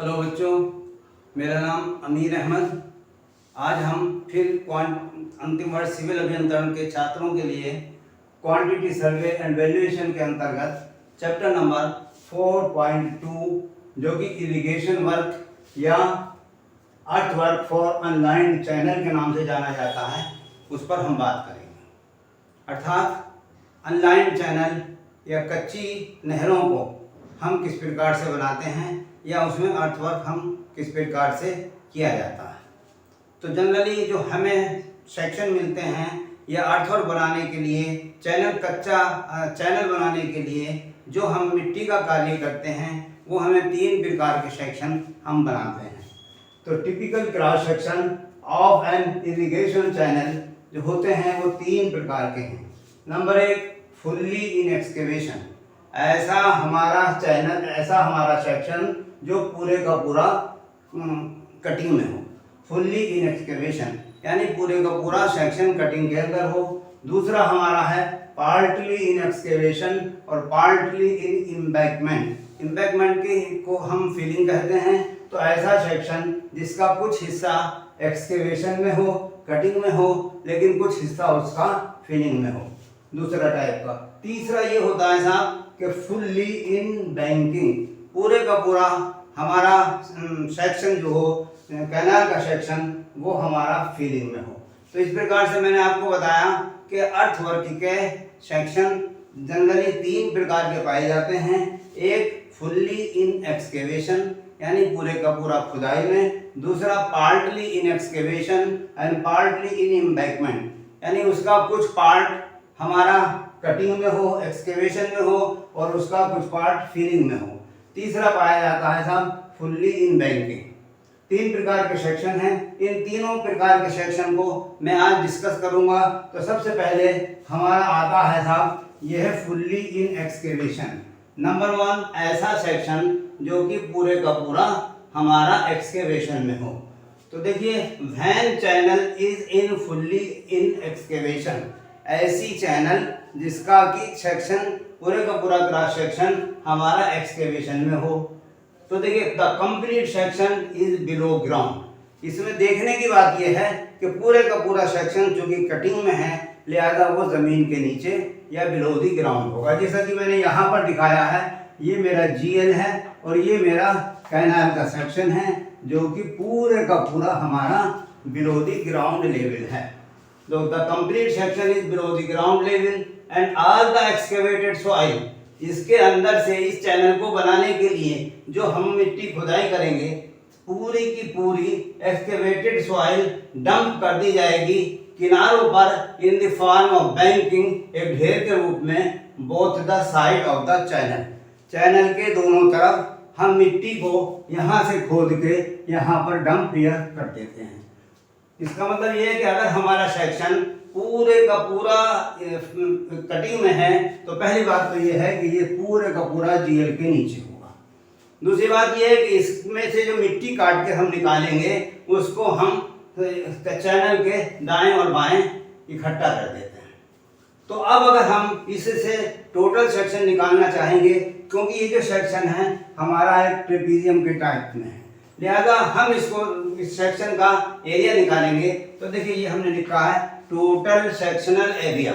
Hello बच्चों, मेरा नाम अमीर अहमद। आज हम फिर अंतिम वर्ष सिविल अभियंत्रण के छात्रों के लिए क्वांटिटी सर्वे एंड वैल्यूएशन के अंतर्गत चैप्टर नंबर 4.2 जो कि इरिगेशन वर्क या अर्थ वर्क फॉर अनलाइंड चैनल के नाम से जाना जाता है, उस पर हम बात करेंगे। अर्थात अनलाइंड चैनल या कच्ची नहरों को हम किस प्रकार से बनाते हैं या उसमें अर्थवर्क हम किस प्रकार से किया जाता है। तो जनरली जो हमें सेक्शन मिलते हैं या अर्थवर्क बनाने के लिए कच्चा चैनल बनाने के लिए जो हम मिट्टी का कार्य करते हैं वो हमें 3 प्रकार के सेक्शन हम बनाते हैं। तो typical cross section of an irrigation channel जो होते हैं वो 3 प्रकार के हैं। Number 1, fully in excavation. ऐसा हमारा सेक्शन जो पूरे का पूरा कटिंग में हो। फुल्ली इन एक्सकेवेशन यानी पूरे का पूरा सेक्शन कटिंग के अंदर हो। दूसरा हमारा है पार्टली इन एक्सकेवेशन और पार्टली इन इम्बैंकमेंट। इम्बैंकमेंट को हम फिलिंग कहते हैं। तो ऐसा सेक्शन जिसका कुछ हिस्सा एक्सकेवेशन में हो, कटिंग में हो, लेकिन कुछ हिस्सा उसका फिलिंग में हो, दूसरा टाइप का। तीसरा ये होता है साहब कि फुल्ली इन बैंकिंग। पूरे का पूरा हमारा सेक्शन जो हो, कैनाल का सेक्शन, वो हमारा फिलिंग में हो। तो इस प्रकार से मैंने आपको बताया कि अर्थवर्क के सेक्शन जनरली 3 प्रकार के पाए जाते हैं। एक फुल्ली इन एक्सकेवेशन यानी पूरे का पूरा खुदाई में। दूसरा partly in excavation and partly in embankment यानी उसका कुछ पार्ट हमारा कटिंग में हो, एक्सकेवेशन में हो, और उसका कुछ पार्ट फिलिंग में हो। तीसरा पाया जाता है साहब फुल्ली इन बैंकिंग। 3 प्रकार के सेक्शन हैं। इन तीनों प्रकार के सेक्शन को मैं आज डिस्कस करूंगा। तो सबसे पहले हमारा आता है साहब यह है फुल्ली इन एक्सकेवेशन। नंबर 1, ऐसा सेक्शन जो कि पूरे का पूरा हमारा एक्सकेवेशन में हो। तो देखिए, when channel is in fully in excavation, ऐसी चैनल जिसका कि सेक्शन पूरे का पूरा क्रॉस सेक्शन हमारा एक्सकेवेशन में हो। तो देखिए, the complete section is below ground. इसमें देखने की बात यह है कि पूरे का पूरा सेक्शन जो कि कटिंग में है, लिहाजा वो जमीन के नीचे या बिलो दी ग्राउंड होगा। जैसा कि मैंने यहाँ पर दिखाया है, ये मेरा GL है और ये मेरा कैनाल का सेक्शन है जो कि पूरे का पूरा हमारा बिलो दी ग्राउंड लेवल है। So the complete section is below the ground level and all the excavated soil। इसके अंदर से इस चैनल को बनाने के लिए जो हम मिट्टी खुदाई करेंगे, पूरी की पूरी एक्सकेवेटेड सॉइल डंप कर दी जाएगी किनारों पर in the form of banking, एक ढेर के रूप में, both the side of the channel. Channel के दोनों तरफ हम मिट्टी को यहाँ से खोद के यहाँ पर डंप कर देते हैं। इसका मतलब ये है कि अगर हमारा सेक्शन पूरे का पूरा कटिंग में है तो पहली बात तो ये है कि ये पूरे का पूरा GL के नीचे होगा। दूसरी बात ये है कि इसमें से जो मिट्टी काट के हम निकालेंगे उसको हम चैनल के दाएं और बाएं इकट्ठा कर देते हैं। तो अब अगर हम इससे टोटल सेक्शन निकालना चाहेंगे, क्योंकि ये जो सेक्शन है हमारा एक ट्रेपीजियम के टाइप में है, लिहाजा हम इस सेक्शन का एरिया निकालेंगे। तो देखिए, ये हमने लिखा है total sectional area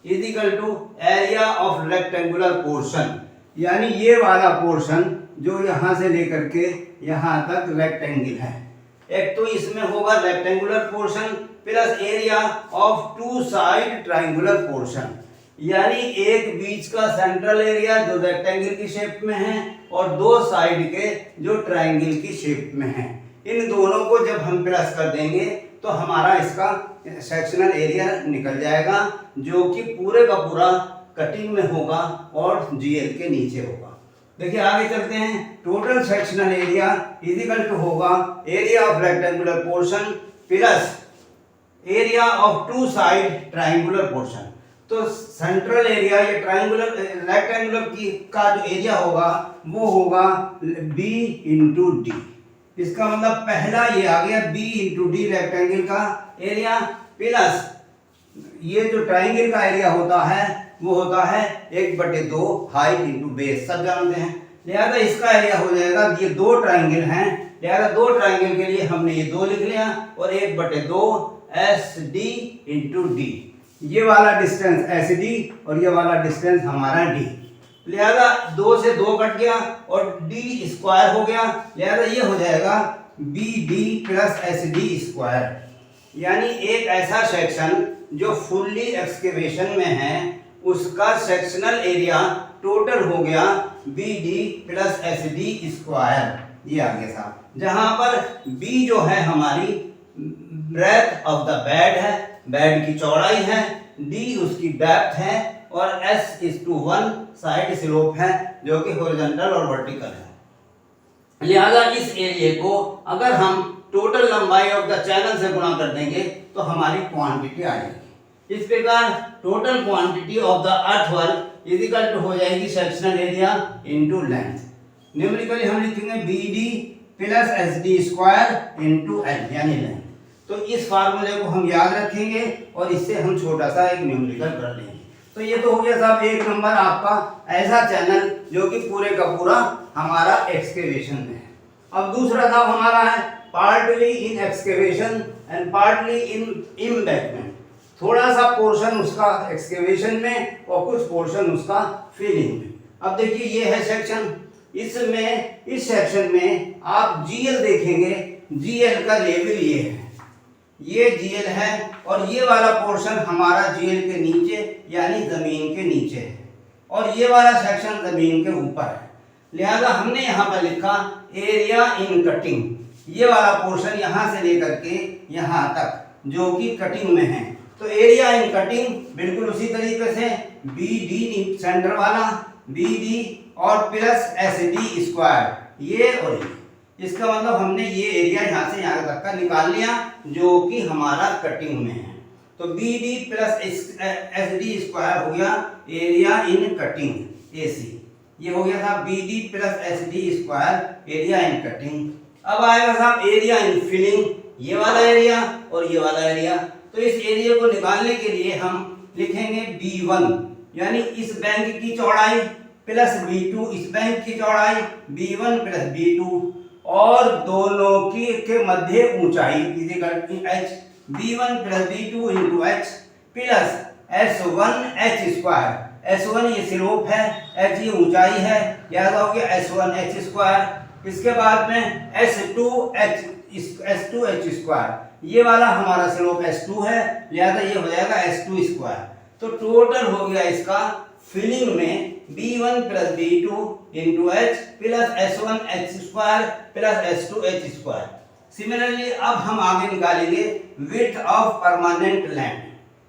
is equal to area of rectangular portion, यानी ये वाला पोर्शन जो यहाँ से लेकर के यहाँ तक रेक्टेंगल है। एक तो इसमें होगा rectangular portion plus area of 2 side triangular portion, यानी एक बीच का सेंट्रल एरिया जो रेक्टेंगल की शेप में है और 2 साइड के जो ट्रायंगल की शेप में है। इन दोनों को जब हम प्लस कर देंगे तो हमारा इसका सेक्शनल एरिया निकल जाएगा जो कि पूरे का पूरा कटिंग में होगा और GL के नीचे होगा। देखिए, आगे चलते हैं। Total sectional area is equal to होगा area of rectangular portion plus area of 2 side triangular portion. तो सेंट्रल एरिया ये ट्रायंगुलर रेक्टेंगुलर की का जो एरिया होगा वो होगा B इंटू D। इसका मतलब पहला ये आ गया B इंटू D रेक्टेंगल का एरिया प्लस ये जो ट्रायंगल का एरिया होता है वो होता है 1/2 हाइट इंटू बेस। सब जानते हैं लिहाजा इसका एरिया हो जाएगा, ये दो ट्राइंगल हैं, लिहाजा दो ट्राइंगल के लिए हमने ये 2 लिख लिया और 1/2 SD इंटू डी। ये वाला डिस्टेंस SD और ये वाला डिस्टेंस हमारा D। लिहाजा 2 से 2 कट गया और D स्क्वायर हो गया, लिहाजा ये हो जाएगा BD प्लस SD स्क्वायर। यानी एक ऐसा सेक्शन जो फुल्ली एक्सकेवेशन में है उसका सेक्शनल एरिया टोटल हो गया BD प्लस SD स्क्वायर। ये आ गया साहब, जहां पर B जो है हमारी ब्रेथ ऑफ द बेड है, बेड की चौड़ाई है, D उसकी डेप्थ है और S:1 साइड स्लोप है जो कि हॉरिजॉन्टल और वर्टिकल है। लिहाजा इस एरिया को अगर हम टोटल लंबाई ऑफ द चैनल से गुणा कर देंगे तो हमारी क्वांटिटी आ जाएगी। इस प्रकार total quantity of the earthwork is equal to हो जाएगी sectional area into length. Numerically हम लिखेंगे BD plus SD square into L यानी लेंथ। तो इस फार्मूले को हम याद रखेंगे और इससे हम छोटा सा एक न्यूमेरिकल कर लेंगे। तो ये तो हो गया साहब एक नंबर आपका ऐसा चैनल जो कि पूरे का पूरा हमारा एक्सकेवेशन में है। अब दूसरा साहब हमारा है partly in excavation and partly in embankment. थोड़ा सा पोर्शन उसका एक्सकेवेशन में और कुछ पोर्शन उसका फिलिंग में। अब देखिए ये है सेक्शन, इसमें इस सेक्शन में आप GL देखेंगे, GL का लेवल ये है, ये GL है और ये वाला पोर्शन हमारा GL के नीचे यानी जमीन के नीचे है और ये वाला सेक्शन जमीन के ऊपर है। लिहाजा हमने यहाँ पर लिखा एरिया इन कटिंग। ये वाला पोर्शन यहाँ से लेकर के यहाँ तक जो कि कटिंग में है, तो एरिया इन कटिंग बिल्कुल उसी तरीके से BD सेंटर वाला BD और प्लस SD स्क्वायर, ये और ये। इसका मतलब हमने ये एरिया यहाँ से यहाँ तक का निकाल लिया जो कि हमारा कटिंग में है। तो BD प्लस SD स्क्वायर हो गया एरिया इन कटिंग AC। ये हो गया था BD plus SD square area in cutting. अब आएगा साहब एरिया इन फिलिंग, ये वाला एरिया और ये वाला एरिया। तो इस एरिया को निकालने के लिए हम लिखेंगे B1 यानी इस बैंक की चौड़ाई प्लस B2 इस बैंक की चौड़ाई B1 प्लस B2 और दोनों की के मध्य ऊंचाई H B1 plus B2 into H plus S1H square. S1 ये स्लोप है, H ये ऊंचाई है, याद हो गया S1H स्क्वायर। इसके बाद में S2H स्क्वायर, ये वाला हमारा स्लोप S2 है, लिहाजा ये हो जाएगा S2 स्क्वायर। तो टोटल हो गया इसका फिलिंग में B1 plus B2 into H plus S1H square plus S2H square. Similarly अब हम आगे निकालेंगे विड्थ ऑफ परमानेंट लैंड।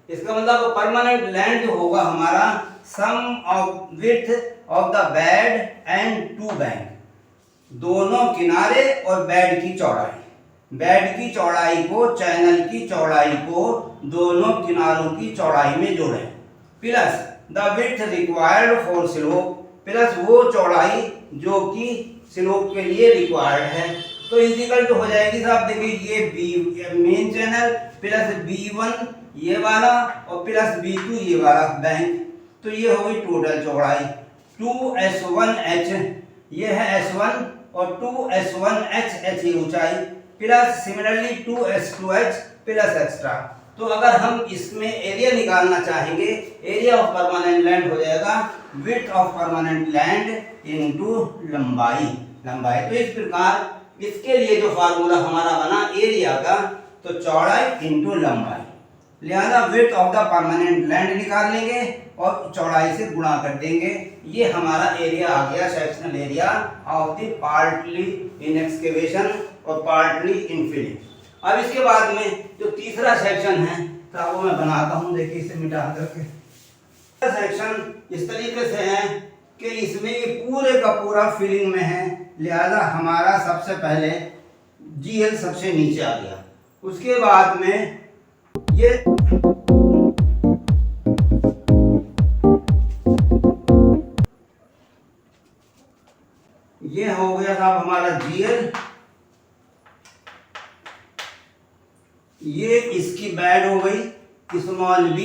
इसका मतलब परमानेंट लैंड जो होगा हमारा sum of width of the bed and two bank, दोनों किनारे और बेड की चौड़ाई, बेड की चौड़ाई को चैनल की चौड़ाई को दोनों किनारों की चौड़ाई में जोड़ें plus the width required for slope plus वो चौड़ाई जो कि स्लोप के लिए रिक्वायर्ड है। तो इक्वल टू हो जाएगी साहब देखिए ये मेन चैनल प्लस B1 ये वाला और प्लस B2 ये वाला बैंक। तो ये हो गई टोटल चौड़ाई 2S1H, ये है S1 और 2S1H ये ऊंचाई plus similarly 2S2H plus extra. तो अगर हम इसमें एरिया निकालना चाहेंगे, एरिया ऑफ परमानेंट लैंड हो जाएगा width of permanent land into लंबाई। तो इस प्रकार इसके लिए जो फार्मूला हमारा बना एरिया का, तो चौड़ाई इनटू लंबाई, लिहाजा width of the permanent land निकाल लेंगे और चौड़ाई से गुणा कर देंगे। ये हमारा एरिया आ गया sectional area of the partly in excavation और पार्टली इन फिलिंग। अब इसके बाद में जो तीसरा सेक्शन है तो वो मैं बनाता हूँ, देखिए इसे मिटा करके। सेक्शन इस तरीके से है कि इसमें ये पूरे का पूरा फिलिंग में है, लिहाजा हमारा सबसे पहले GL सबसे नीचे आ गया। उसके बाद में ये हो गया था हमारा GL, ये इसकी बेड हो गई small b,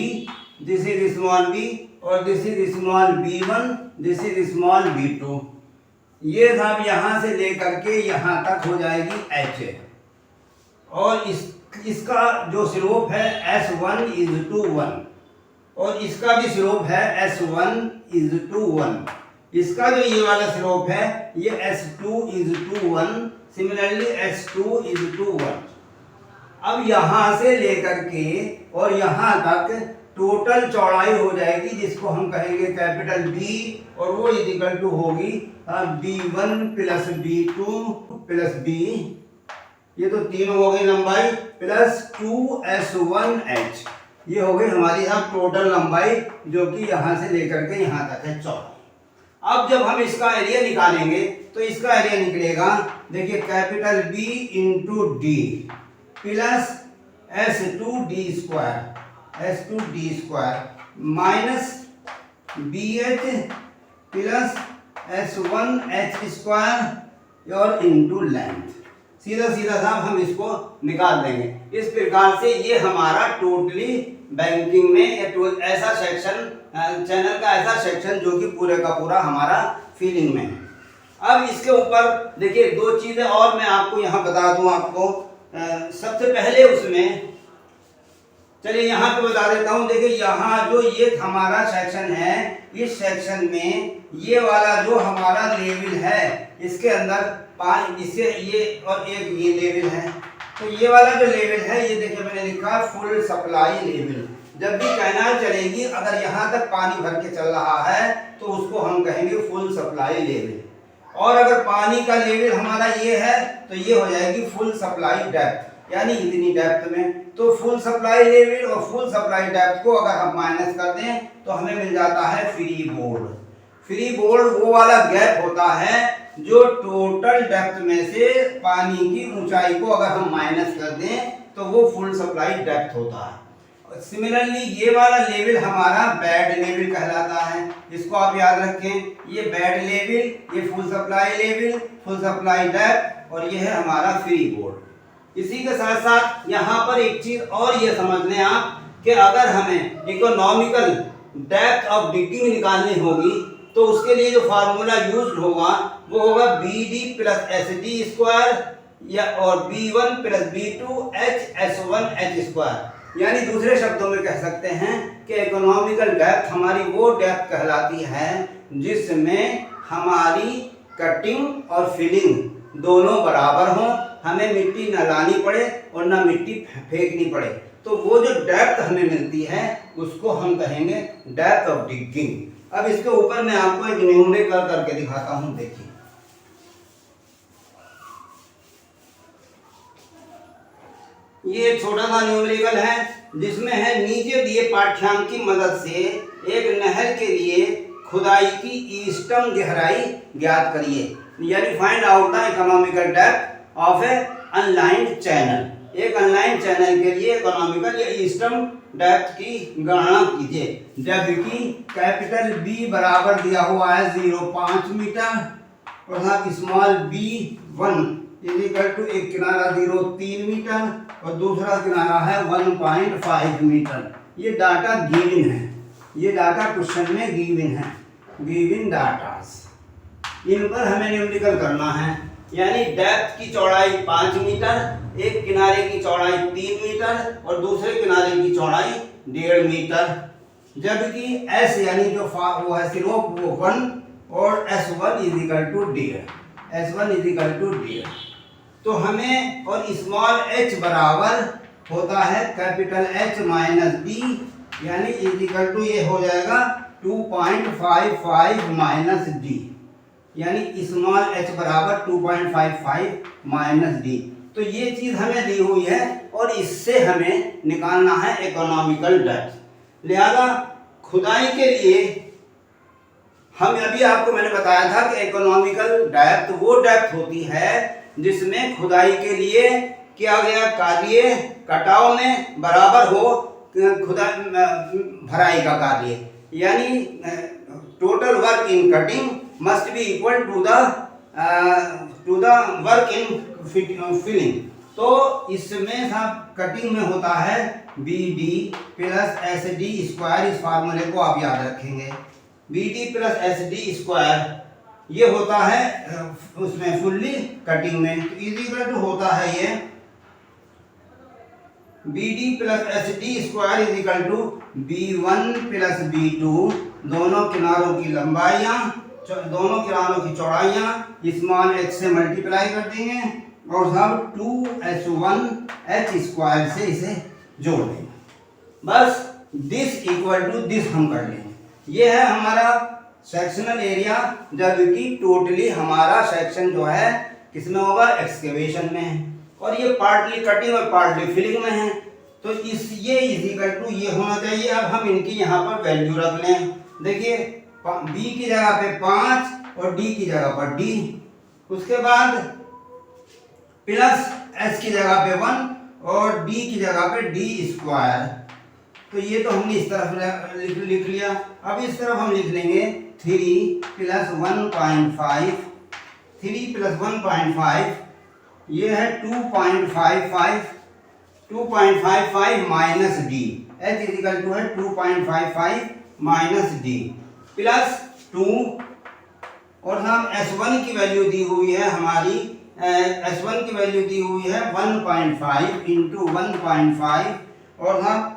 this is small b और this is small b1, this is small b2। ये साहब यहाँ से लेकर के यहाँ तक हो जाएगी h, और इसका जो स्लोप है S1:1, और इसका भी स्लोप है S1:1। इसका जो ये वाला स्लोप है ये S2:1, सिमिलरली S2:1। अब यहाँ से लेकर के और यहाँ तक टोटल चौड़ाई हो जाएगी, जिसको हम कहेंगे कैपिटल B, और वो इक्वल टू होगी B1 + B2 + B, ये तो तीनों हो गई लंबाई, प्लस 2S1H, ये हो गई हमारी अब टोटल लंबाई, जो कि यहाँ से लेकर के यहाँ तक है चौड़ाई। अब जब हम इसका एरिया निकालेंगे तो इसका एरिया निकलेगा, देखिए capital B × D plus S2D² minus BH plus S1H² और इंटू लेंथ। सीधा सीधा साहब हम इसको निकाल देंगे। इस प्रकार से ये हमारा टोटली बैंकिंग में ऐसा सेक्शन, चैनल का ऐसा सेक्शन जो कि पूरे का पूरा हमारा फीलिंग में है। अब इसके ऊपर देखिए दो चीज़ें और मैं आपको यहाँ बता दूँ आपको। सबसे पहले उसमें चलिए यहाँ पे बता देता हूँ। देखिए यहाँ जो ये हमारा सेक्शन है, इस सेक्शन में ये वाला जो हमारा लेवल है, इसके अंदर इससे ये और एक ये लेवल है, तो ये वाला जो लेवल है ये देखिए मैंने लिखा फुल सप्लाई लेवल। जब भी कैनाल चलेगी अगर यहाँ तक पानी भर के चल रहा है तो उसको हम कहेंगे फुल सप्लाई लेवल, और अगर पानी का लेवल हमारा ये है तो ये हो जाएगी फुल सप्लाई डेप्थ, यानी इतनी डेप्थ में। तो फुल सप्लाई लेवल और फुल सप्लाई डेप्थ को अगर हम माइनस कर दें तो हमें मिल जाता है फ्री बोर्ड। फ्री बोर्ड वो वाला गैप होता है जो टोटल डेप्थ में से पानी की ऊंचाई को अगर हम माइनस कर दें तो वो फुल सप्लाई डेप्थ होता है। सिमिलरली ये वाला लेवल हमारा बेड लेवल कहलाता है, इसको आप याद रखें। ये बेड लेवल, ये full supply level, full supply depth, और ये है हमारा फ्री बोर्ड। इसी के साथ साथ यहाँ पर एक चीज और ये समझ लें आप कि अगर हमें इकोनॉमिकल डेप्थ ऑफ डिगिंग निकालनी होगी तो उसके लिए जो फार्मूला यूज होगा वो होगा BD + SD² या और B1 + B2 HS1H²। यानी दूसरे शब्दों में कह सकते हैं कि इकोनॉमिकल डेप्थ हमारी वो डेप्थ कहलाती है जिसमें हमारी कटिंग और फिलिंग दोनों बराबर हों, हमें मिट्टी न लानी पड़े और न मिट्टी फेंकनी पड़े। तो वो जो डेप्थ हमें मिलती है उसको हम कहेंगे डेप्थ ऑफ डिगिंग। अब इसके ऊपर मैं आपको एक न्यूमेरिकल करके दिखाता हूं। देखिए ये छोटा सा न्यूमेरिकल है जिसमें है नीचे दिए पाठ्यांक की मदद से एक नहर के लिए खुदाई की ईस्टर्न गहराई ज्ञात करिए, यानी find out the economical depth of A unlined channel. एक अनलाइन चैनल के लिए इकोनॉमिकल या ईस्टर्न डेप्थ की गणना कीजिए, जबकि कैपिटल B बराबर दिया हुआ है 0.5 मीटर और स्मॉल b1 = एक किनारा 0.3 मीटर और दूसरा किनारा है 1.5 मीटर। ये डाटा गिवन है, ये डाटा क्वेश्चन में गिवन है, गिवन डाटास। इन पर हमें न्यूमेरिकल करना है, यानी डेप्थ की चौड़ाई 5 मीटर, एक किनारे की चौड़ाई 3 मीटर और दूसरे किनारे की चौड़ाई 1.5 मीटर, जबकि S यानी जो वो है स्लोप वो 1 और S1 = 1.5, S1 = 1.5। तो हमें और स्मॉल h बराबर होता है कैपिटल H - D, यानी ये हो जाएगा 2.55 - D, यानी स्मॉल h बराबर 2.55 - D। तो ये चीज हमें दी हुई है और इससे हमें निकालना है इकोनॉमिकल डेप्थ। लिहाजा खुदाई के लिए हम अभी आपको मैंने बताया था कि इकोनॉमिकल डेप्थ वो डेप्थ होती है जिसमें खुदाई के लिए किया गया कार्य कटाव में बराबर हो खुदा भराई का कार्य, यानी total work in cutting must be equal to the work in filling. तो इसमें सब कटिंग में होता है BD + SD²। इस फार्मूले को आप याद रखेंगे, BD + SD² ये होता है उसमें फुल्ली कटिंग में, तो इज इक्वल टू होता है ये BD plus HD square is equal to B1 plus B2, दोनों किनारों की लंबाइयाँ, दोनों किनारों की चौड़ाइयाँ स्मॉल h से मल्टीप्लाई कर देंगे और सब 2S1H स्क्वायर से इसे जोड़ देंगे। बस दिस इक्वल टू दिस हम कर लेंगे। ये है हमारा सेक्शनल एरिया, जबकि टोटली हमारा सेक्शन जो है किसमें होगा, एक्सकेवेशन में है, और ये पार्टली कटिंग और पार्टली फिलिंग में है। तो इस ये इज इक्वल टू ये होना चाहिए। अब हम इनकी यहाँ पर वैल्यू रख लें। देखिए B की जगह पे 5 और D की जगह पर D, उसके बाद प्लस S की जगह पे 1 और D की जगह पे D स्क्वायर। तो ये तो हमने इस तरफ लिख लिया। अब इस तरफ हम लिख लेंगे 3 प्लस 1.5, 3 प्लस 1.5 ये है 2.55 minus D, H is equal to है 2.55 माइनस डी प्लस 2, और हम S1 की वैल्यू दी हुई है हमारी, S1 की वैल्यू दी हुई है 1.5 इंटू 1.5, और हम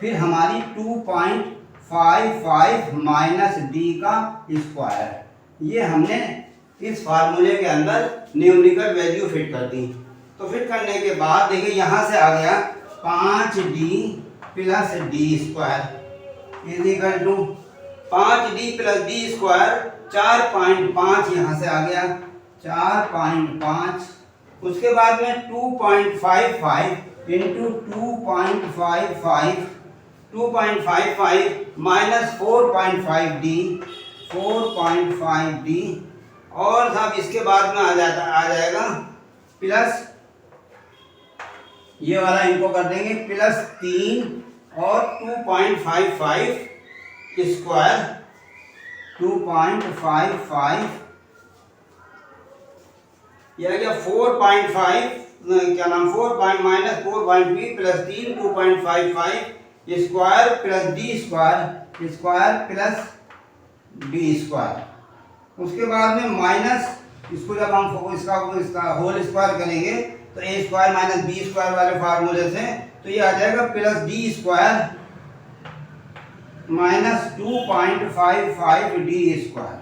फिर हमारी 2.55 माइनस डी का स्क्वायर। ये हमने इस फार्मूले के अंदर न्यूमेरिकल वैल्यू फिट कर दी। तो फिट करने के बाद देखिए यहाँ से आ गया 5D plus D square is equal to 5D plus D square 4.5, यहाँ से आ गया 4.5। उसके बाद में 2.55 इंटू 2.55 माइनस 4.5D, और साहब इसके बाद में आ जाएगा प्लस, ये वाला इनको कर देंगे प्लस 3 और 2.55 स्क्वायर, 2.55 यह गया 4.5 क्या नाम 4 minus 4.3 plus 3 2.55 square plus D square plus D square. उसके बाद में माइनस, इसको जब हम इसका होल स्क्वायर करेंगे तो ए स्क्वायर माइनस बी स्क्वायर वाले फार्मूले से, तो ये आ जाएगा plus D square minus 2.55 D square.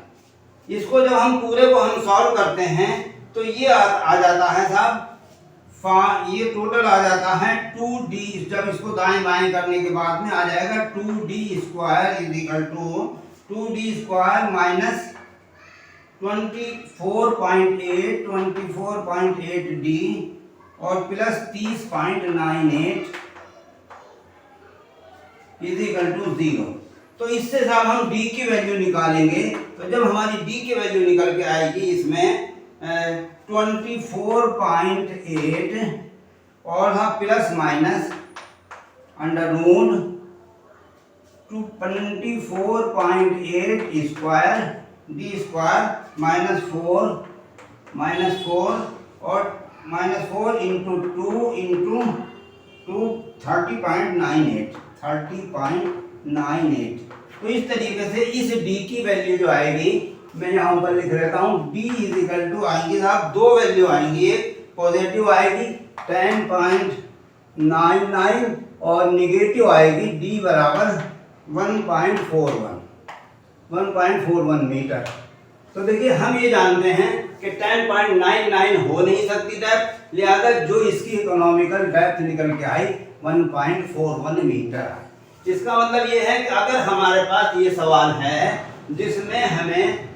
इसको जब हम पूरे को हम सॉल्व करते हैं तो ये आ जाता है साहब, ये टोटल आ जाता है 2D, जब इसको दाएं बाएं करने के बाद में आ जाएगा 2D square is equal to 2D square minus 24.8 D और प्लस 30.98 इज इक्वल टू 0। तो इससे साहब हम D की वैल्यू निकालेंगे। तो जब हमारी D की वैल्यू निकल के आएगी इसमें 24.8 और हाँ plus minus under root 24.8 square D square minus 4 और माइनस 4 इंटू 2 इंटू 30.98। तो इस तरीके से इस D की वैल्यू जो आएगी, मैं यहाँ ऊपर लिख रहता हूँ, D इज इक्वल टू आएंगी साहब दो वैल्यू आएंगी, एक पॉजिटिव आएगी 10.99 और निगेटिव आएगी D बराबर 1.41 मीटर। तो देखिए हम ये जानते हैं कि 10.99 हो नहीं सकती डेप्थ, लिहाजा जो इसकी इकोनॉमिकल डेप्थ निकल के आई 1.41 मीटर। इसका मतलब ये है कि अगर हमारे पास ये सवाल है जिसमें हमें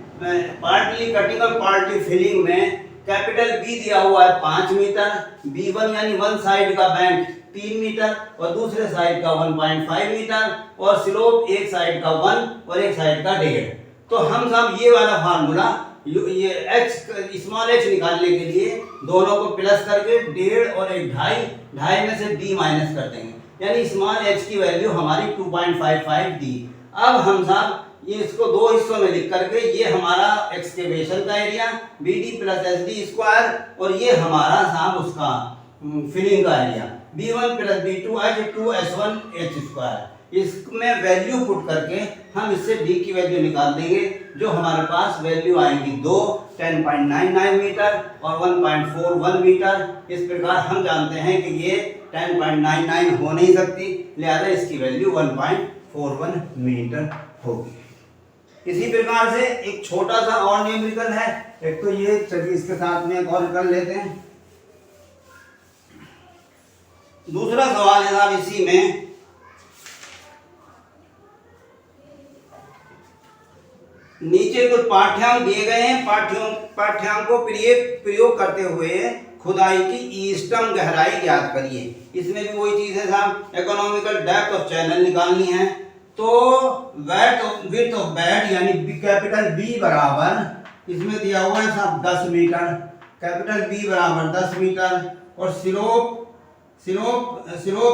पार्टली कटिंग और पार्टली फिलिंग में कैपिटल B दिया हुआ है 5 मीटर, B1 यानी वन साइड का बैंक 3 मीटर और दूसरे साइड का 1.5 मीटर और स्लोप एक साइड का 1 और एक साइड का 1.5। तो हम सब ये वाला फार्मूला ये h स्मॉल h निकालने के लिए दोनों को प्लस करके 1.5 और 1.5 में से d माइनस कर देंगे, यानी स्मॉल h की वैल्यू हमारी 2.55 दी। अब हम साहब ये इसको दो हिस्सों में लिख करके ये हमारा एक्सकेवेशन का area BD plus SD square और ये हमारा साहब उसका फिलिंग का area B1 plus B2 H 2S1 H square, इसमें वैल्यू पुट करके हम इससे डी की वैल्यू निकाल देंगे, जो हमारे पास वैल्यू आएंगी 2, 10.99 मीटर और 1.41 मीटर। इस प्रकार हम जानते हैं कि ये 10.99 हो नहीं सकती, लिहाजा इसकी वैल्यू 1.41 मीटर होगी। इसी प्रकार से एक छोटा सा और न्यूमेरिकल है, एक तो ये, चलिए इसके साथ में एक और कर लेते हैं। दूसरा सवाल है साहब इसी में, नीचे कुछ पाठ्यांक दिए गए हैं, पाठ्यांक को प्रयोग करते हुए खुदाई की इष्टतम गहराई ज्ञात करिए। इसमें भी वही चीज है साहब, इकोनॉमिकल डेप्थ ऑफ चैनल निकालनी है। तो विड्थ ऑफ बेड यानी कैपिटल बी बराबर, इसमें दिया हुआ है साहब 10 मीटर, कैपिटल बी बराबर 10 मीटर, और स्लोप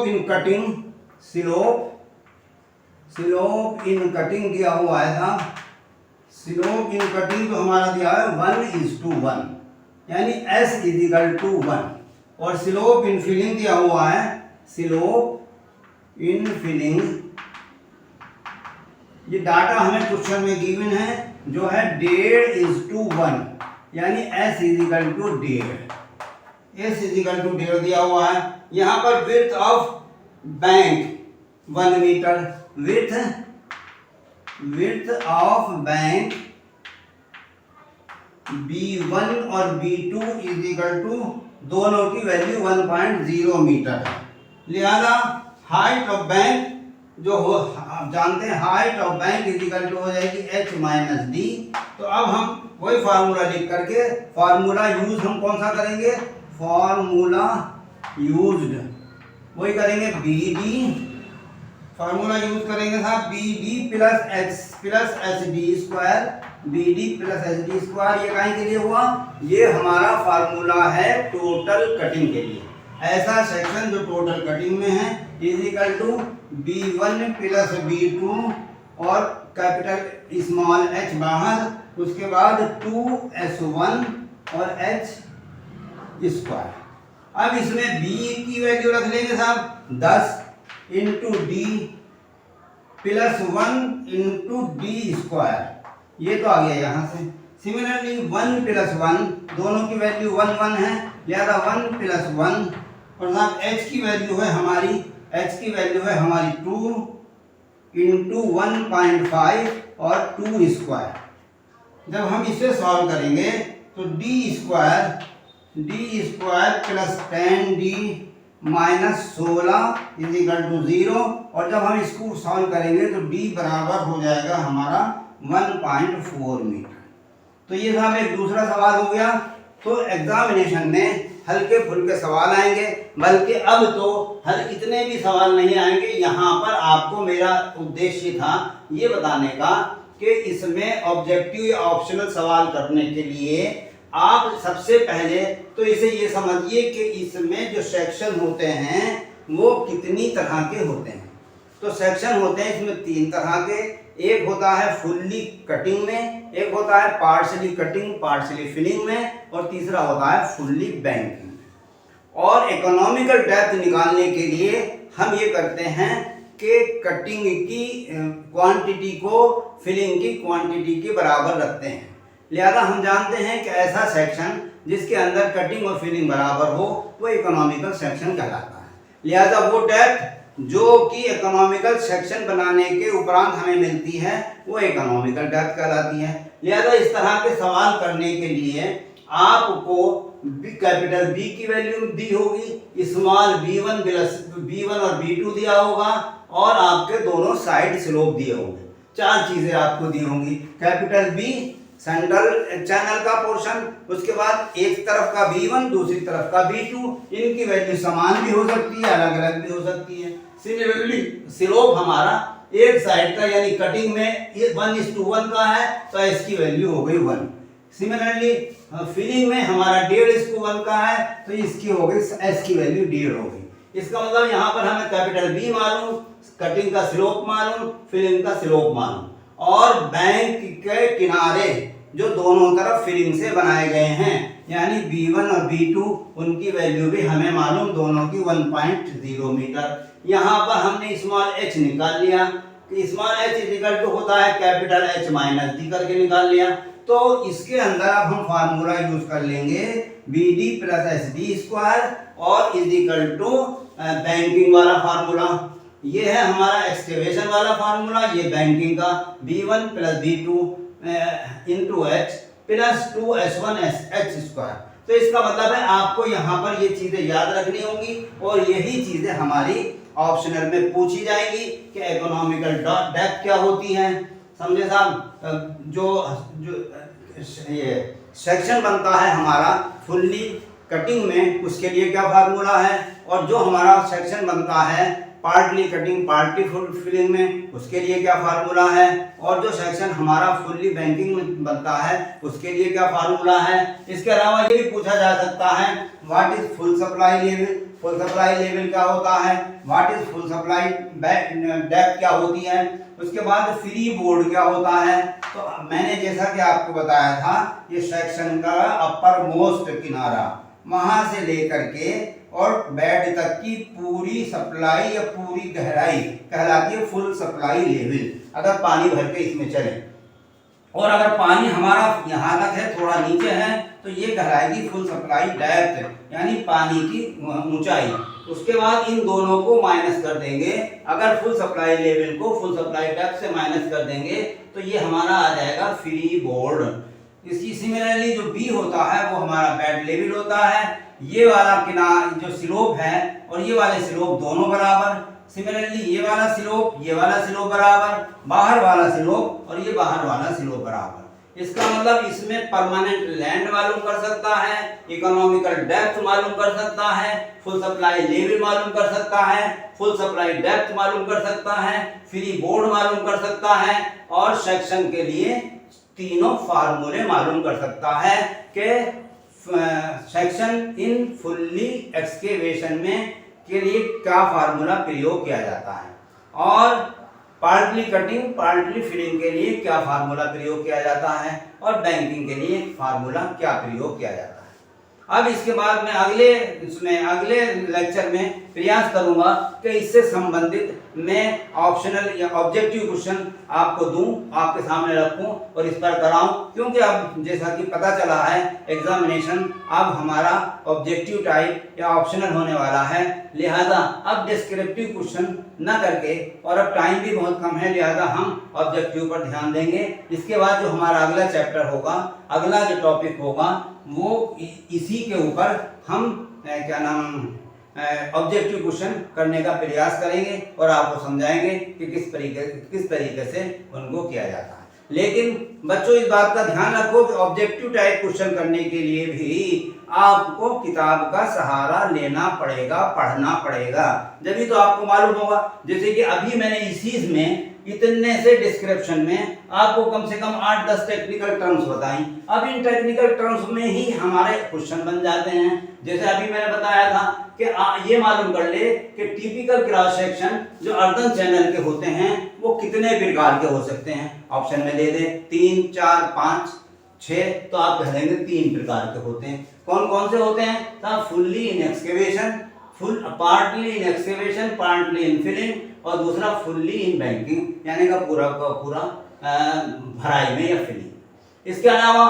इन कटिंग दिया हुआ है साहब, स्लोप इन कटिंग तो हमारा दिया है 1:1 यानी S = 1, और स्लोप इन फिलिंग दिया हुआ है, स्लोप इन फिलिंग, ये डाटा हमें क्वेश्चन में गिवन है, जो है 1:1 यानी S = 1.5 दिया हुआ है। यहाँ पर width of bank 1 metre, width of bank B1 और B2 = दोनों की वैल्यू 1.0 मीटर है। लिहाजा हाइट ऑफ बैंक जो हो, आप जानते हैं हाइट ऑफ बैंक = हो जाएगी H-D। तो अब हम वही फार्मूला लिख करके, फार्मूला यूज हम कौन सा करेंगे, फार्मूला यूज्ड वही करेंगे, BD फार्मूला यूज करेंगे साहब, BD plus HD², BD plus HD²। ये काहे के लिए हुआ, ये हमारा फार्मूला है टोटल कटिंग के लिए। ऐसा सेक्शन जो टोटल कटिंग में है = B1 प्लस B2 और कैपिटल स्मॉल h बाहर, उसके बाद 2S1 और H²। अब इसमें B की वैल्यू रख लेंगे साहब 10 × D प्लस 1 × D², ये तो आ गया यहाँ से। सिमिलरली 1 + 1, दोनों की वैल्यू 1 1 है, लिहाजा 1 + 1, और साहब H की वैल्यू है हमारी 2 × 1.5 और 2²। जब हम इसे सॉल्व करेंगे तो D² प्लस 10D माइनस 16 = 0, और जब हम इसको सॉल्व करेंगे तो D बराबर हो जाएगा हमारा 1.4 मीटर। तो ये साहब एक दूसरा सवाल हो गया। तो एग्जामिनेशन में हल्के फुल्के सवाल आएंगे, बल्कि अब तो हर इतने भी सवाल नहीं आएंगे। यहाँ पर आपको मेरा उद्देश्य था ये बताने का कि इसमें ऑब्जेक्टिव या ऑप्शनल सवाल करने के लिए आप सबसे पहले तो इसे ये समझिए कि इसमें जो सेक्शन होते हैं वो कितनी तरह के होते हैं। तो सेक्शन होते हैं इसमें 3 तरह के, एक होता है फुल्ली कटिंग में, एक होता है पार्शली कटिंग पार्शली फिलिंग में, और तीसरा होता है फुल्ली बैंकिंग में। और इकोनॉमिकल डेप्थ निकालने के लिए हम ये करते हैं कि कटिंग की क्वांटिटी को फिलिंग की क्वांटिटी के बराबर रखते हैं। लिहाजा हम जानते हैं कि ऐसा सेक्शन जिसके अंदर कटिंग और फिलिंग बराबर हो वो इकोनॉमिकल सेक्शन कहलाता है। लिहाजा वो डेप्थ जो कि इकोनॉमिकल सेक्शन बनाने के उपरांत हमें मिलती है वो इकोनॉमिकल डेप्थ कहलाती है। लिहाजा इस तरह के सवाल करने के लिए आपको कैपिटल B की वैल्यू दी होगी, स्मॉल B1 और B2 दिया होगा, और आपके दोनों साइड स्लोप दिए होंगे। 4 चीजें आपको दी होंगी, कैपिटल B सेंट्रल चैनल का पोर्शन, उसके बाद एक तरफ का B1 दूसरी तरफ का B2, इनकी वैल्यू समान भी हो सकती है अलग अलग भी हो सकती है। सिमिलरली स्लोप हमारा एक साइड का यानी कटिंग में 1:1 का है तो इसकी वैल्यू हो गई 1। सिमिलरली फिलिंग में हमारा 1.5:1 का है तो इसकी हो गई S की वैल्यू 1.5 हो गई। इसका मतलब यहाँ पर हमें कैपिटल B मालूम, कटिंग का स्लोप मालूम, फिलिंग का स्लोप मालूम, और बैंक के किनारे जो दोनों तरफ फिलिंग से बनाए गए हैं, यानी B1 और B2 उनकी वैल्यू भी हमें मालूम, दोनों की 1.0 मीटर। यहाँ पर हमने स्मॉल h निकाल लिया कि स्मॉल h इक्वल टू होता है कैपिटल H माइनस डी करके निकाल लिया। तो इसके अंदर अब हम फार्मूला यूज कर लेंगे BD प्लस SD स्क्वायर और इज इक्वल टू बैंकिंग वाला फार्मूला। ये है हमारा एक्सकेवेशन वाला फार्मूला, ये बैंकिंग का B1 plus B2 into H plus 2S1H square. तो इसका मतलब है आपको यहाँ पर ये चीजें याद रखनी होंगी और यही चीजें हमारी ऑप्शनल में पूछी जाएगी कि इकोनॉमिकल डेप्थ क्या होती है। समझे साहब? जो ये सेक्शन बनता है हमारा फुल्ली कटिंग में, उसके लिए क्या फार्मूला है, और जो हमारा सेक्शन बनता है पार्टली कटिंग पार्टली फिलिंग में, उसके लिए क्या फार्मूला है, और जो सेक्शन हमारा फुल्ली बैंकिंग में बनता है उसके लिए क्या फार्मूला है। इसके अलावा ये भी पूछा जा सकता है what is full supply level. Full supply level क्या होता है, what is full supply depth क्या होती है, उसके बाद फ्री बोर्ड क्या होता है। तो मैंने जैसा कि आपको बताया था, ये सेक्शन का अपर मोस्ट किनारा वहां से लेकर के और बेड तक की पूरी सप्लाई या पूरी गहराई कहलाती है फुल सप्लाई लेवल। अगर पानी भर के इसमें चले और अगर पानी हमारा यहाँ तक है, थोड़ा नीचे है, तो ये कहलाएगी फुल सप्लाई डेप्थ, यानी पानी की ऊंचाई। उसके बाद इन दोनों को माइनस कर देंगे, अगर फुल सप्लाई लेवल को फुल सप्लाई डेप्थ से माइनस कर देंगे तो ये हमारा आ जाएगा फ्री बोर्ड। इसी सिमिलरली जो बी होता है वो हमारा बेड लेवल होता है। ये वाला किनारा जो स्लोप है और ये वाले स्लोप दोनों बराबर, सिमिलरली ये वाला स्लोप बराबर, बाहर वाला स्लोप और ये बाहर वाला स्लोप बराबर। इसका मतलब इसमें परमानेंट लैंड मालूम कर सकता है, इकोनॉमिकल डेप्थ मालूम कर सकता है, फुल सप्लाई लेवल मालूम कर सकता है, फुल सप्लाई डेप्थ मालूम कर सकता है, फ्री बोर्ड मालूम कर सकता है, और सेक्शन के लिए तीनों फार्मूले मालूम कर सकता है कि सेक्शन इन फुल्ली एक्सकेवेशन में के लिए क्या फार्मूला प्रयोग किया जाता है, और पार्टली कटिंग पार्टली फिलिंग के लिए क्या फार्मूला प्रयोग किया जाता है, और बैंकिंग के लिए फार्मूला क्या प्रयोग किया जाता है। अब इसके बाद मैं अगले लेक्चर में प्रयास करूंगा कि इससे संबंधित मैं ऑप्शनल या ऑब्जेक्टिव क्वेश्चन आपको दूं, आपके सामने रखूं और इस पर कराऊं, क्योंकि अब जैसा कि पता चला है एग्जामिनेशन अब हमारा ऑब्जेक्टिव टाइप या ऑप्शनल होने वाला है, लिहाजा अब डिस्क्रिप्टिव क्वेश्चन न करके, और अब टाइम भी बहुत कम है, लिहाजा हम ऑब्जेक्टिव पर ध्यान देंगे। इसके बाद जो हमारा अगला चैप्टर होगा, अगला जो टॉपिक होगा वो इसी के ऊपर हम ऑब्जेक्टिव क्वेश्चन करने का प्रयास करेंगे और आपको समझाएंगे कि किस तरीके से उनको किया जाता है। लेकिन बच्चों इस बात का ध्यान रखो कि ऑब्जेक्टिव टाइप क्वेश्चन करने के लिए भी आपको किताब का सहारा लेना पड़ेगा, पढ़ना पड़ेगा, जब तो आपको मालूम होगा। जैसे कि अभी मैंने इसी में इतने से डिस्क्रिप्शन में आपको कम से कम 8-10 टेक्निकल टर्म्स बताई। अब इन टेक्निकल टर्म्स में ही हमारे क्वेश्चन बन जाते हैं। जैसे अभी मैंने बताया था कि ये मालूम कर ले कि टिपिकल क्रॉस सेक्शन जो अर्धन चैनल के होते हैं वो कितने प्रकार के हो सकते हैं। ऑप्शन में दे दे 3, 4, 5, 6, तो आप कह देंगे 3 प्रकार के होते हैं। कौन कौन से होते हैं? Fully in excavation, partly in excavation, partly in filling, और दूसरा फुल्ली इन बैंकिंग, यानी का पूरा का पूरा भराई में या फिलिंग। इसके अलावा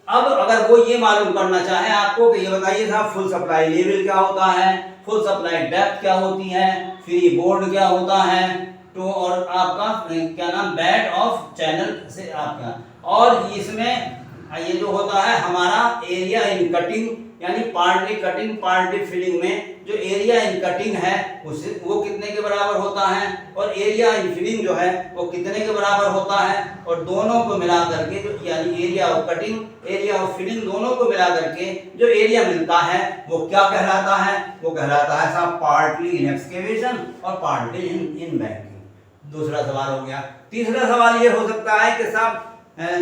अब अगर वो ये मालूम करना चाहे आपको कि ये बताइए साहब फुल सप्लाई लेवल क्या होता है, फुल सप्लाई डेप्थ क्या होती है, फ्री बोर्ड क्या होता है, तो और आपका क्या नाम बेड ऑफ चैनल से आपका, और इसमें ये जो होता है हमारा एरिया इन कटिंग, यानी पार्टली कटिंग पार्टली फिलिंग में जो एरिया इन कटिंग है उससे वो कितने के बराबर होता है, और एरिया इन फिलिंग जो है वो कितने के बराबर होता है, और दोनों को मिला करके जो यानी area of cutting area of filling दोनों को मिला करके जो एरिया मिलता है वो क्या कहलाता है? वो कहलाता है साहब पार्टली इन एक्सकेवेशन और पार्टली इन बैंकिंग। दूसरा सवाल हो गया। तीसरा सवाल ये हो सकता है कि साहब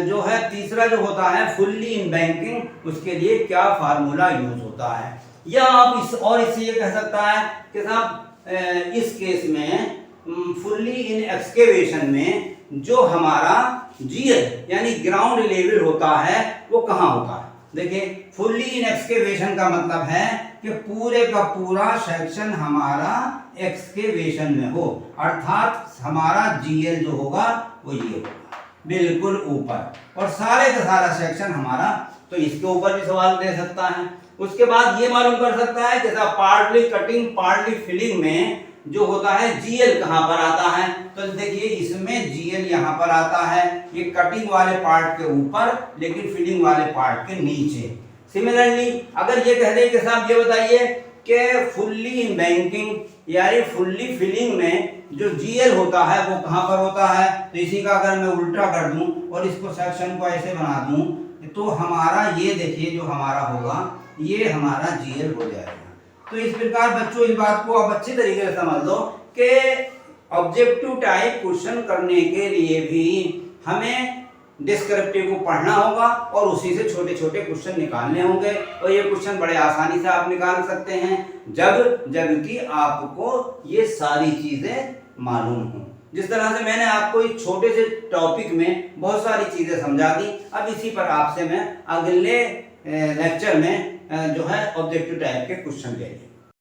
जो है तीसरा जो होता है फुल्ली इन बैंकिंग, उसके लिए क्या फार्मूला यूज होता है, या आप इससे ये कह सकता है कि साहब इस केस में फुल्ली इन एक्सकेवेशन में जो हमारा जीएल यानी ग्राउंड लेवल होता है वो कहाँ होता है? देखिए, फुल्ली इन एक्सकेवेशन का मतलब है कि पूरे का पूरा सेक्शन हमारा एक्सकेवेशन में हो, अर्थात हमारा जीएल जो होगा वो ये होगा बिल्कुल ऊपर, और सारे का सारा सेक्शन हमारा, तो इसके ऊपर भी सवाल दे सकता है। उसके बाद ये मालूम कर सकता है कि पार्टली कटिंग पार्टली फिलिंग में जो होता है जीएल कहां पर आता है? तो देखिए, इसमें जीएल यहां पर आता है, ये कटिंग वाले पार्ट के ऊपर लेकिन फिलिंग वाले पार्ट के नीचे। सिमिलरली अगर ये कह दे कि साहब ये बताइए कि फुल्ली इन बैंकिंग यानी फुल्ली फिलिंग में जो जीएल होता है वो कहां पर होता है? तो इसी का अगर मैं उल्टा कर दूं और इसको सेक्शन को ऐसे बना दूं तो हमारा ये देखिए जो हमारा होगा ये हमारा जीएल हो जाएगा। तो इस प्रकार बच्चों इस बात को आप अच्छी तरीके से समझ लो कि ऑब्जेक्टिव टाइप क्वेश्चन करने के लिए भी हमें डिस्क्रिप्टिव को पढ़ना होगा और उसी से छोटे छोटे क्वेश्चन निकालने होंगे, और ये क्वेश्चन बड़े आसानी से आप निकाल सकते हैं जबकि आपको ये सारी चीजें मालूम हो। जिस तरह से मैंने आपको इस छोटे से टॉपिक में बहुत सारी चीजें समझा दी, अब इसी पर आपसे मैं अगले लेक्चर में जो है ऑब्जेक्टिव टाइप के क्वेश्चन लेंगे।